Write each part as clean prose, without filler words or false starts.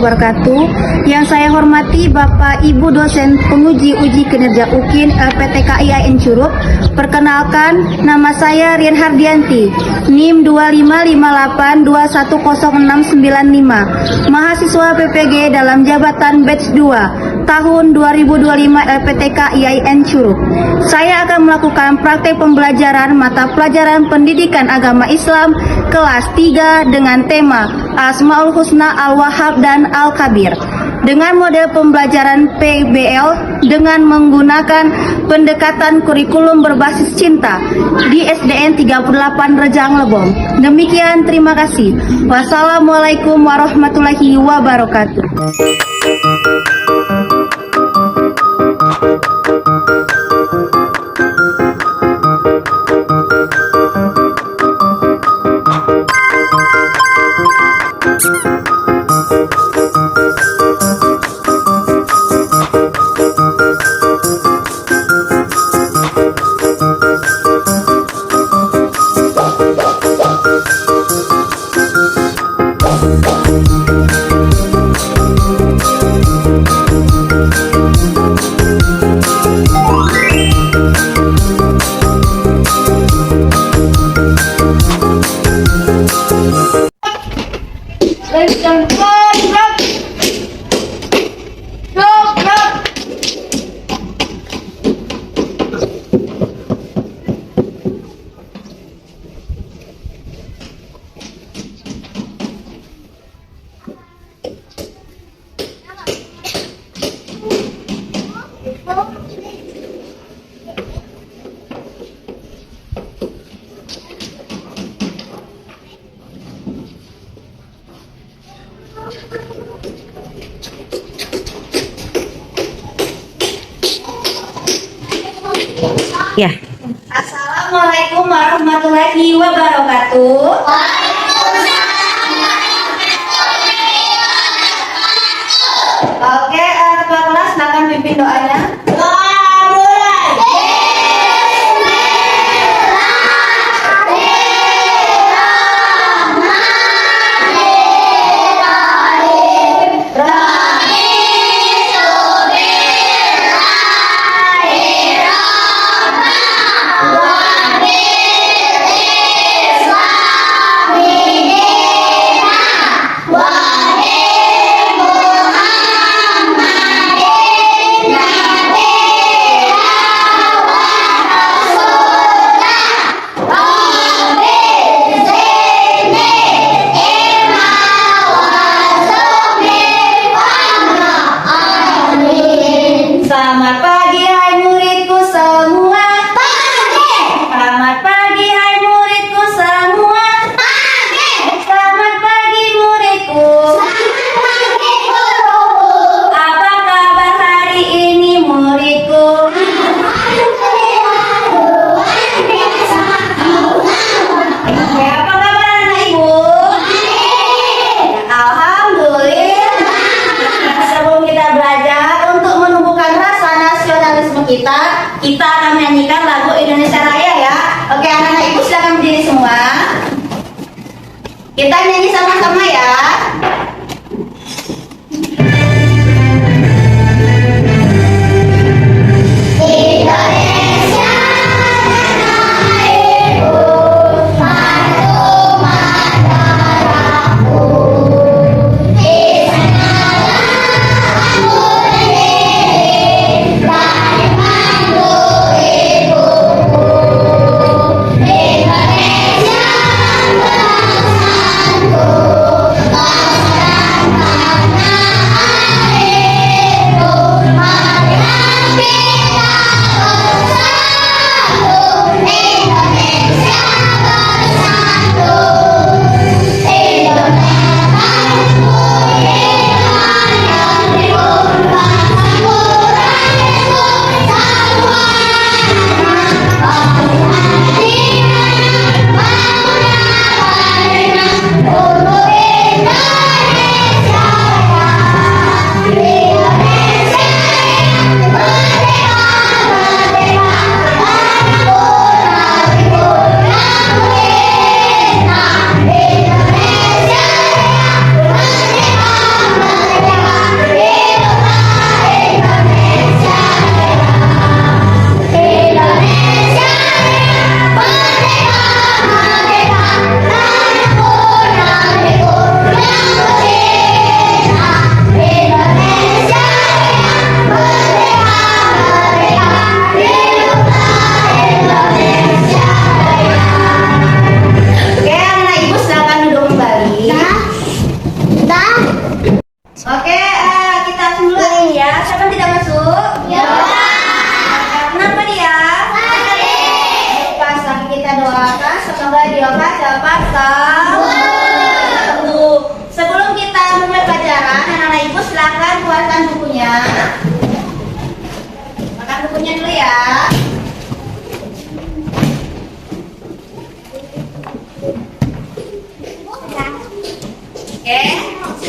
wabarakatuh. Yang saya hormati Bapak Ibu dosen penguji uji kinerja UKIN LPTK IAIN Curup. Perkenalkan, nama saya Rian Hardianti, NIM 2558210695, mahasiswa PPG dalam jabatan batch 2 tahun 2025 LPTK IAIN Curup. Saya akan melakukan praktek pembelajaran mata pelajaran pendidikan agama Islam kelas 3 dengan tema Asmaul Husna Al-Wahhab dan Al-Kabir dengan model pembelajaran PBL dengan menggunakan pendekatan kurikulum berbasis cinta di SDN 38 Rejang Lebong. Demikian, terima kasih. Wassalamualaikum warahmatullahi wabarakatuh. Ya. Assalamualaikum warahmatullahi wabarakatuh. Oke, ketua kelas silakan pimpin doanya. Selamat pagi hai muridku semua. Pagi. Selamat pagi hai muridku semua. Pagi. Selamat pagi muridku. Selamat pagi guruku. Apa kabar hari ini muridku? Oke, apa kabar anak ibu? Alhamdulillah. Sebelum kita belajar untuk menumbuhkan rasa nasionalisme kita akan menyanyikan lagu Indonesia Raya ya. Oke, anak-anak ibu silakan berdiri semua. Kita nyanyi sama-sama ya. Indonesia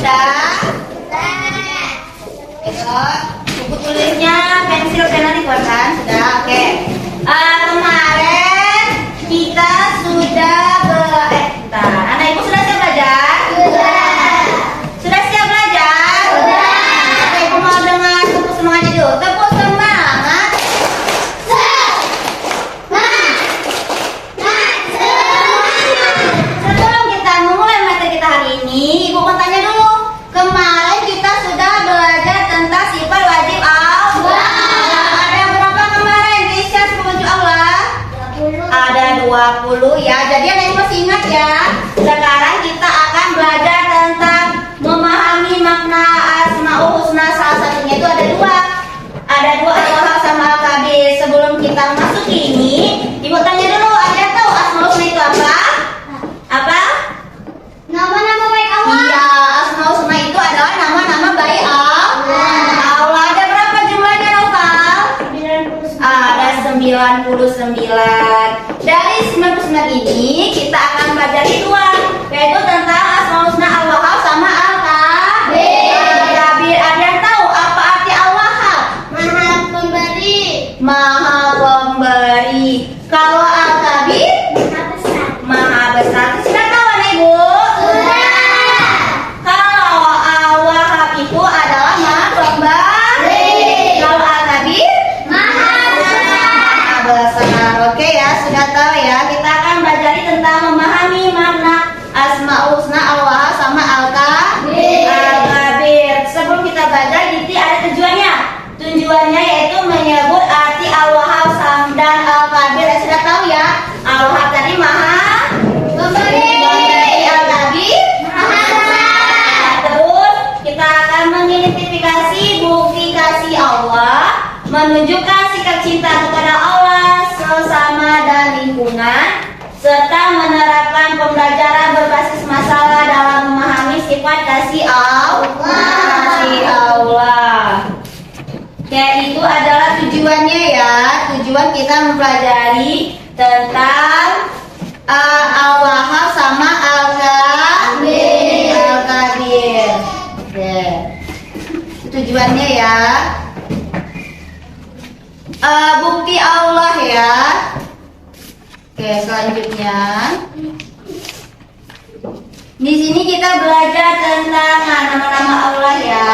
Sudah? Buku tulisnya, pensil, pena dikeluarkan. Sudah, oke. Kemarin kita sudah anak ibu sudah siap belajar? Sudah siap belajar? Oke, ibu mau dengar tepuk semangatnya dulu. Tepuk semangat. Sebelum kita memulai materi kita hari ini, ibu mau tanya dulu. Kemarin kita sudah belajar tentang sifat wajib Allah. Ada berapa kemarin? Keisha wajib Allah? Ada 20 ya. Jadi anak ibu masih ingat ya. Sekarang kita akan belajar tentang memahami makna Asmaul Husna. Salah satunya itu ada dua. Ada dua, Al-Wahhab sama Al-Qadir. Sebelum kita masuk ini, ibu tanya dulu, ada tahu Asmaul Husna itu apa? Apa? Nama-nama baik Allah. Iya, Asmaul Husna itu adalah nama-nama baik Allah. Ada berapa jumlahnya, Noval? 99. Ada 99. Dari 99 ini kita akan belajar dua, yaitu tentang Asmaul Husna, Al-Wahhab sama Al-Qadir. Ada yang tahu apa arti Al-Wahhab? Maha pemberi. Maha pemberi. Kalau Al-Qadir? Maha besar. Sudah tahu anak ibu? Kalau Al-Wahhab itu adalah maha pemberi. Kalau Al-Qadir? Maha besar. Oke ya, sudah tahu ya. Kita akan belajar tentang memahami makna Asmaul Husna, Al-Wahhab sama Al-Qadir. Sebelum kita belajar, ini ada tujuannya. Tujuannya yaitu menyebut arti Al-Wahhab dan Al-Qadir. Sudah tahu ya. Al-Wahhab tadi maha pemberi, Al-Qadir maha besar. Terus kita akan mengidentifikasi bukti kasih Allah, menunjukkan sikap cinta kepada Allah, sesama dan lingkungan, serta menerapkan pembelajaran berbasis masalah dalam memahami sifat kasih Allah. Kayak itu adalah tujuannya ya. Tujuan kita mempelajari tentang Al-Wahhab sama Al-Qadir. Tujuannya ya. Bukti Allah ya. Oke, selanjutnya di sini kita belajar tentang nama-nama Allah ya.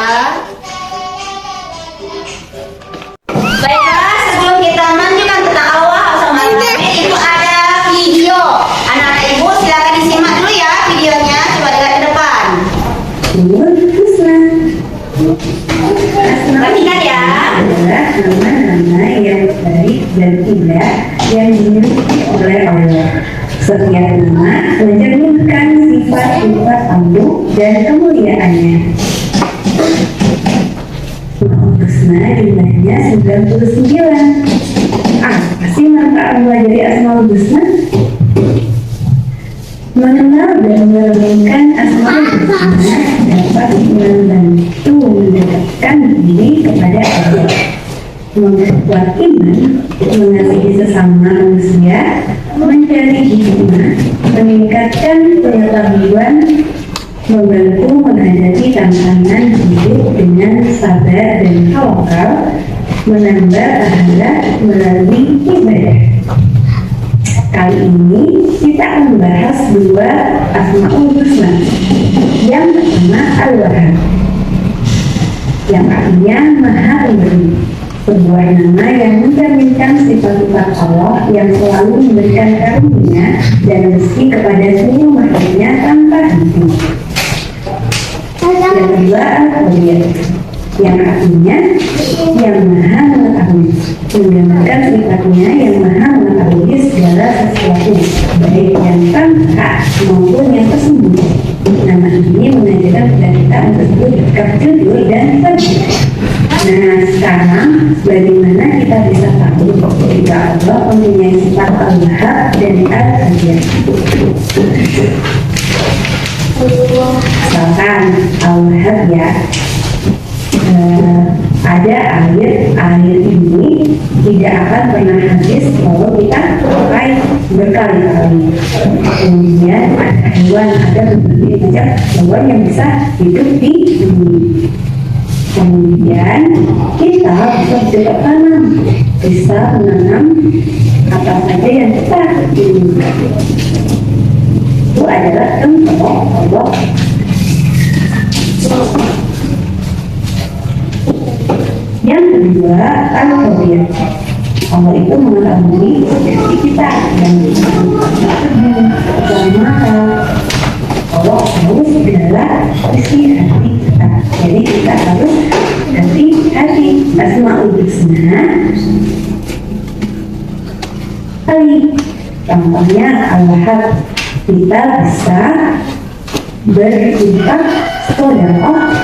Baiklah, sebelum kita menunjukkan tentang Allah sama Al-Qadir, itu ada video. Anak-anak ibu silakan disimak dulu ya videonya. Coba lihat ke depan. Perhatikan ya. Adalah nama-nama yang baik dan indah yang dimiliki oleh Allah. Setiap nama mencerminkan sifat-sifat Allah dan kemuliaannya. Asmaul Husna jumlahnya 99. Apa sih manfaat mempelajari Asmaul Husna? Mengenal dan merenungkan Asmaul Husna dapat membantu mendekatkan diri kepada Allah, memperkuat iman, mengasihi sesama manusia, mencari hikmah, meningkatkan pengetahuan, membantu menghadapi tantangan hidup dengan sabar dan tawakal, menambah pahala melalui ibadah. Kali ini kita akan membahas dua Asmaul Husna. Yang pertama Al-Wahhab, yang artinya Maha Pemberi, sebuah nama yang mencerminkan sifat-sifat Allah yang selalu memberikan karunia dan rezeki kepada seluruh makhluknya tanpa henti. Yang kedua Al-Qadir, yang artinya yang maha mengetahui, menggambarkan sifatnya yang maha mengetahui segala sesuatu, baik yang tampak maupun yang tersembunyi. Nama ini mengajarkan kepada kita untuk bersikap jujur dan sabar. Nah, sekarang bagaimana kita bisa tahu jika Allah mempunyai sifat Al-Wahhab dan Al-Qadir? Misalkan Al-Wahhab ya, ada air ini tidak akan pernah habis kalau kita pakai berkali-kali. Kemudian ada hewan, ada berbagai macam hewan yang bisa hidup di bumi. Kemudian kita bisa bercocok tanam, bisa menanam apa saja yang kita inginkan. Itu adalah contoh Allah. Yang kedua, al-khabir. Allah itu mengetahui seperti kita yang Allah tahu segala isi hati kita. Jadi kita harus hati-hati. Asmaul husna. Contohnya al-wahab. Kita bisa berinfak, sedekah,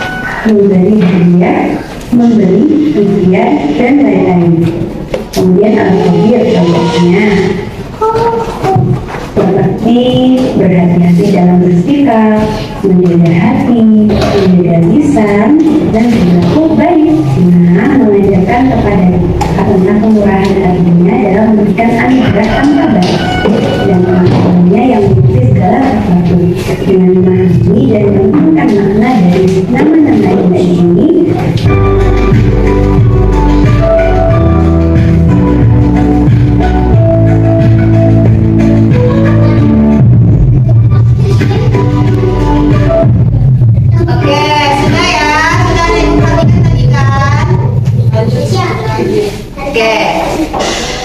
memberi hadiah, memberi ujian dan lain-lain. Kemudian al-khabir contohnya seperti berhati-hati dalam bersikap, menjaga hati, menjaga lisan, dan berlaku baik. Mengajarkan kepada karena kemurahan hatinya dalam memberikan anugerah tanpa baik dan pengetahuannya yang mengerti segala sesuatu. Dengan memahami dan menemukan makna dari nama-nama indah ini,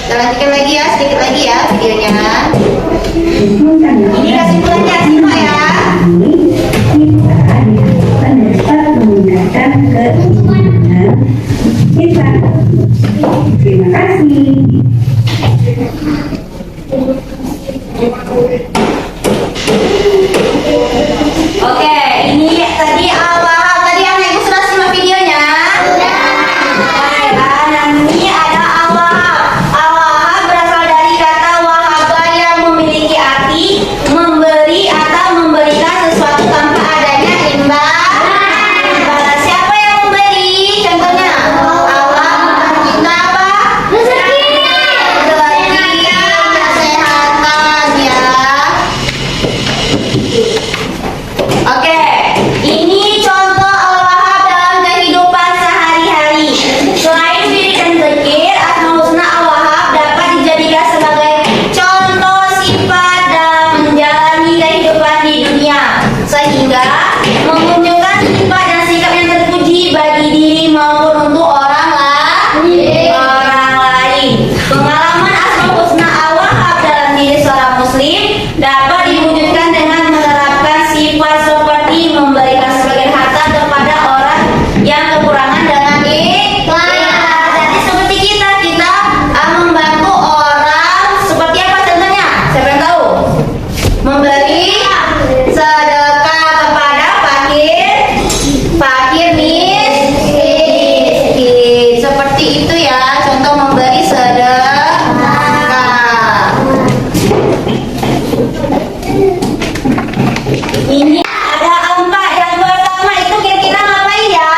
kita lanjutkan lagi ya, sedikit lagi ya videonya. Ini kesimpulannya semua ya. Kita diharapkan dapat meningkatkan keimanan kita. Terima kasih. Oke, ini tadi awal tadi anak ibu sudah simak videonya. Ini ada awal berasal dari kata wahaba yang memiliki arti memberi atau memberikan sesuatu tanpa adanya imbalan. Siapa yang memberi? Contohnya Allah kita apa? Rezeki, kesehatan ya. Oke, ini contoh al-wahab dalam kehidupan sehari-hari. Selain wirid dan zikir, Asmaul Husna al-wahab dapat dijadikan sebagai contoh sifat dalam menjalani kehidupan di dunia, sehingga menunjukkan sifat dan sikap yang terpuji bagi diri maupun untuk orang lain. Pengalaman Asmaul Husna al-wahab dalam diri seorang muslim dapat diwujudkan dengan menerapkan sifat seperti memberikan sebagian harta kepada orang yang kekurangan dengan ikhlas. Jadi seperti kita membantu orang seperti apa contohnya? Siapa yang tahu? Memberi sedekah kepada fakir miskin. Seperti itu ya, contoh memberi sedekah. Ini ada 4. Yang pertama itu kira-kira ngapain ya?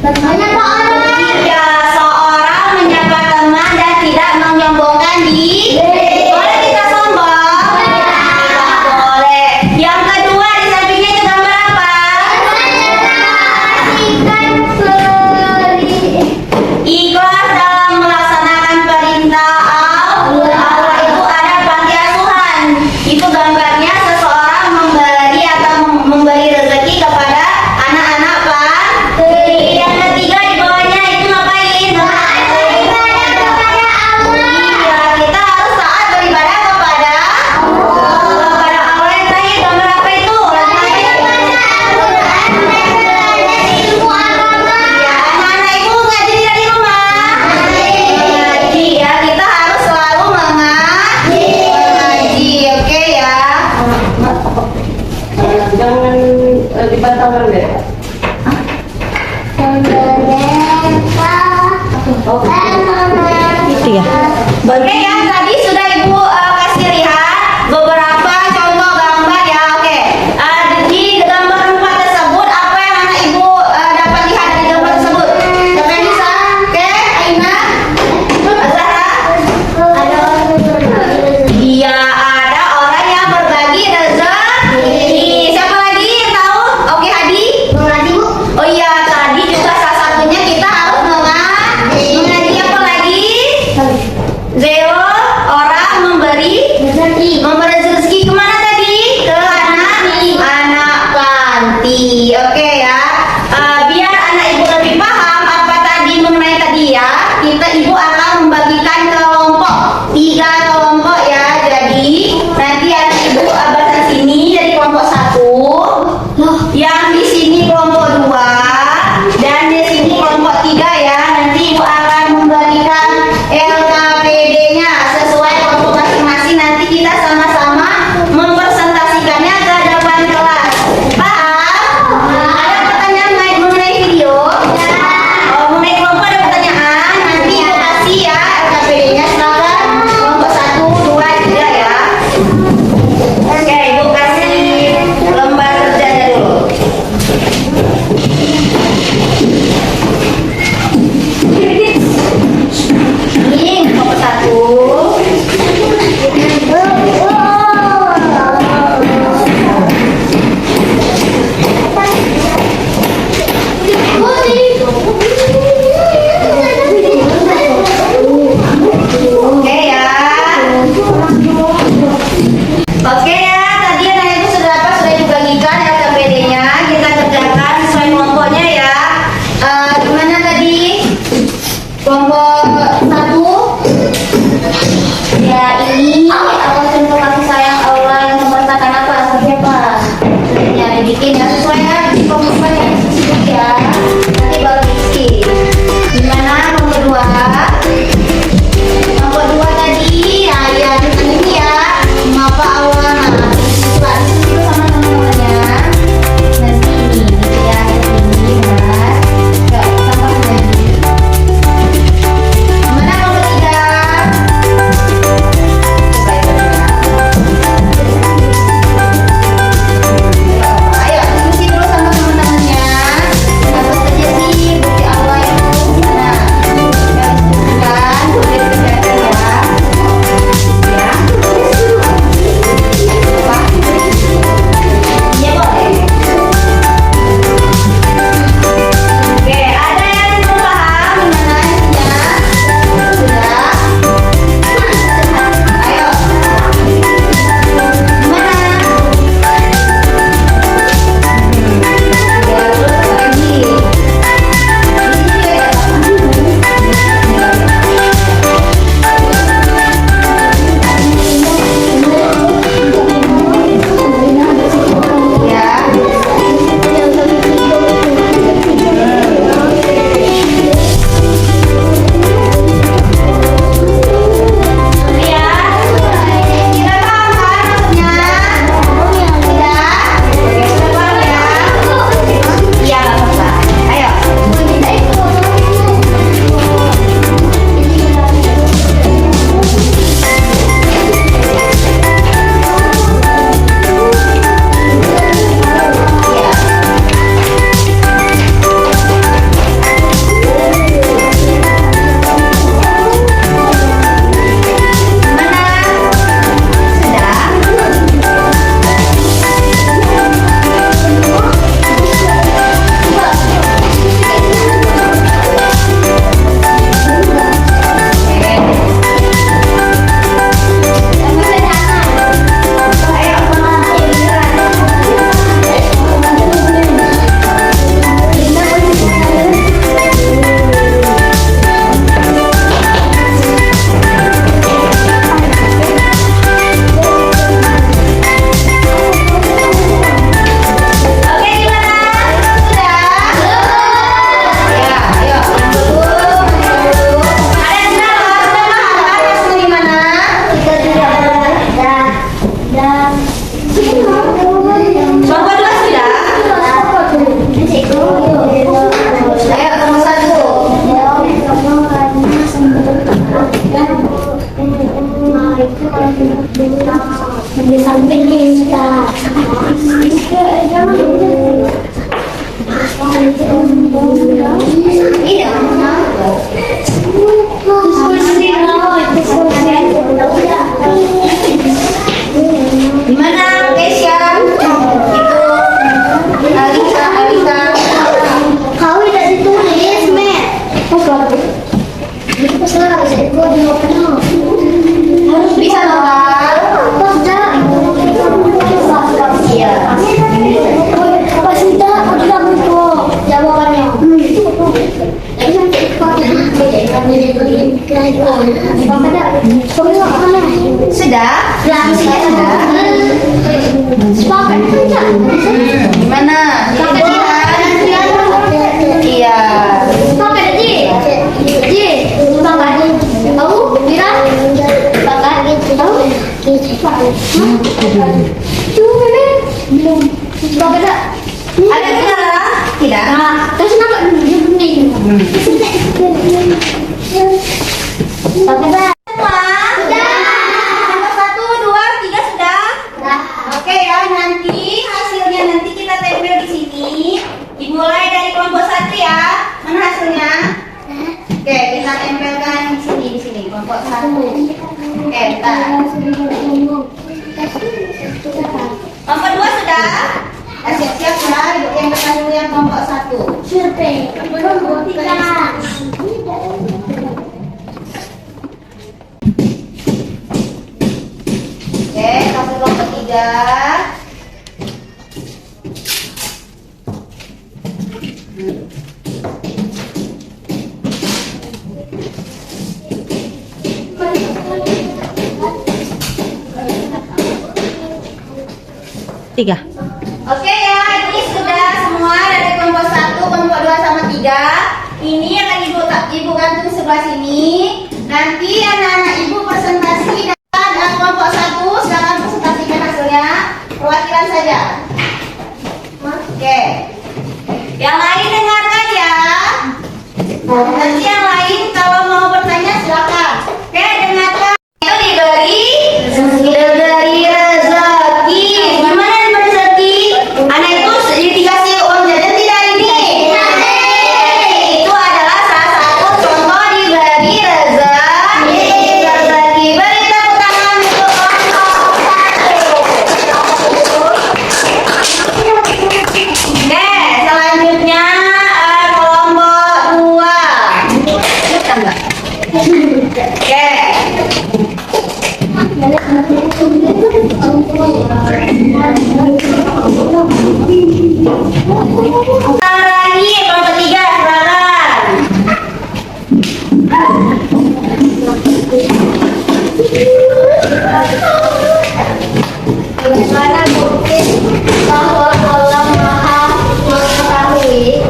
Menyapa orang. Ya, seorang menyapa teman dan tidak menyombongkan diri. Boleh kita sombong? Tidak boleh. Yang kedua di sampingnya itu gambar apa? Ikhlas dalam melaksanakan perintah Allah. Allah itu ada panti asuhan. Itu gambarnya seseorang memberi atau memberi rezeki kepada anak-anak panti. Yang ketiga di bawahnya itu ngapain? Beribadah kepada Allah. Iya, kita harus taat beribadah kepada Allah. Kepada Allah yang tadi gambar apa itu? Iya, anak-anak ibu ngaji tidak di rumah? Ngaji ya, kita harus selalu mengaji. Oke ya. Jangan dibantahkan deh. Oke ya, tadi sudah ibu kasih lihat beberapa contoh gambar ya. Oke, di gambar 4 tersebut apa yang anak ibu dapat lihat dari gambar tersebut? Siapa yang bisa? Di samping kita. Iya. Gimana, Kesia? Itu Alika. Kau tidak ditulis, Mek. Harus Bisa dong, Kak? Iya. Pas kita udah buku jawabannya. Sudah? Sudah. Sepakat saja. Gimana? Iya. Sepakat, Ji. Ji, sepakat. Tahu? Mira? Sepakat. Tahu? Sepakat. Cuma Beb. Belum. Sepakat tak? Ada kendala? Tidak. Nah, terus nampak dia bening. Sepakat tak? Nomor 1, 2, 3 sudah? Oke ya, nanti hasilnya nanti kita tempel di sini. Dimulai dari kelompok 1 ya. Mana hasilnya? Oke, kita tempelkan di sini kelompok 1. Oke, bentar. Kelompok 2 sudah? Nah, siap-siap ya, ibu yang dulu yang kelompok 1. Survei. Oke, kasih kelompok 3. Tiga. Oke ya, ini sudah semua dari kelompok 1, kelompok 2 sama 3. Ini akan ibu gantung sebelah sini. Nanti anak-anak ibu presentasi dan kelompok 1 silakan presentasikan hasilnya. Perwakilan saja. Oke. Yang lain dengarkan ya. Nanti yang lain kalau mau bertanya silakan. Oke, dengarkan. Itu diberi rezeki. Gimana diberi rezeki? Anak itu dikasih uang jajan tidak ini? Itu adalah salah satu contoh diberi rezeki. Beri tepuk tangan untuk kelompok 1. Oke, selanjutnya kelompok 2. Oke. Lagi kelompok 3 silakan. Bagaimana mungkin bahwa Allah Maha mengetahui?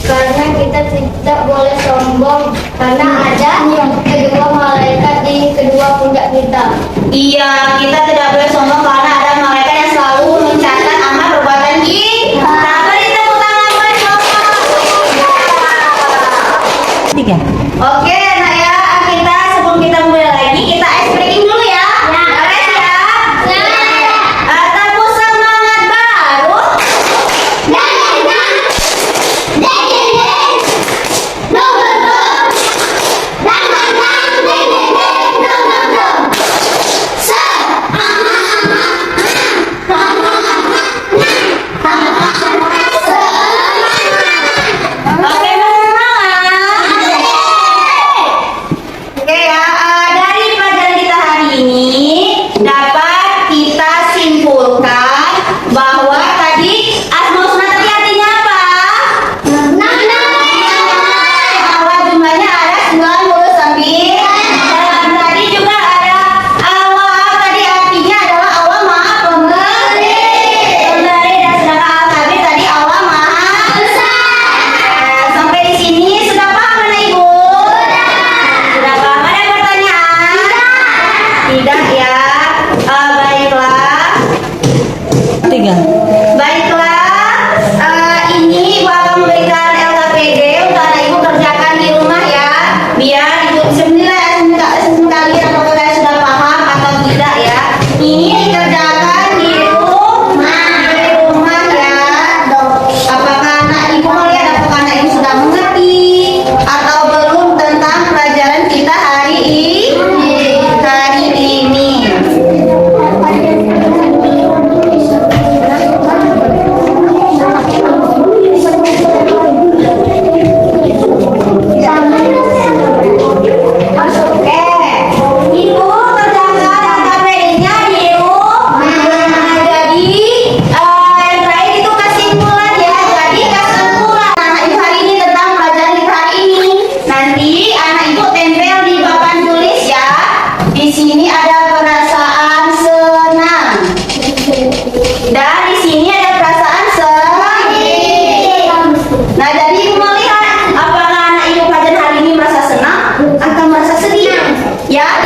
Karena kita tidak boleh sombong karena ada kedua malaikat di kedua pundak kita. Iya, kita tidak boleh sombong karena ada malaikat yang selalu mencatat amal perbuatan kita. Beri tepuk tangan buat kelompok 3. Oke, nah ya, kita sebelum kita mulai lagi, kita ice breaking dulu ya. Oke, siap? Tepuk semangat baru. Nomor Ya,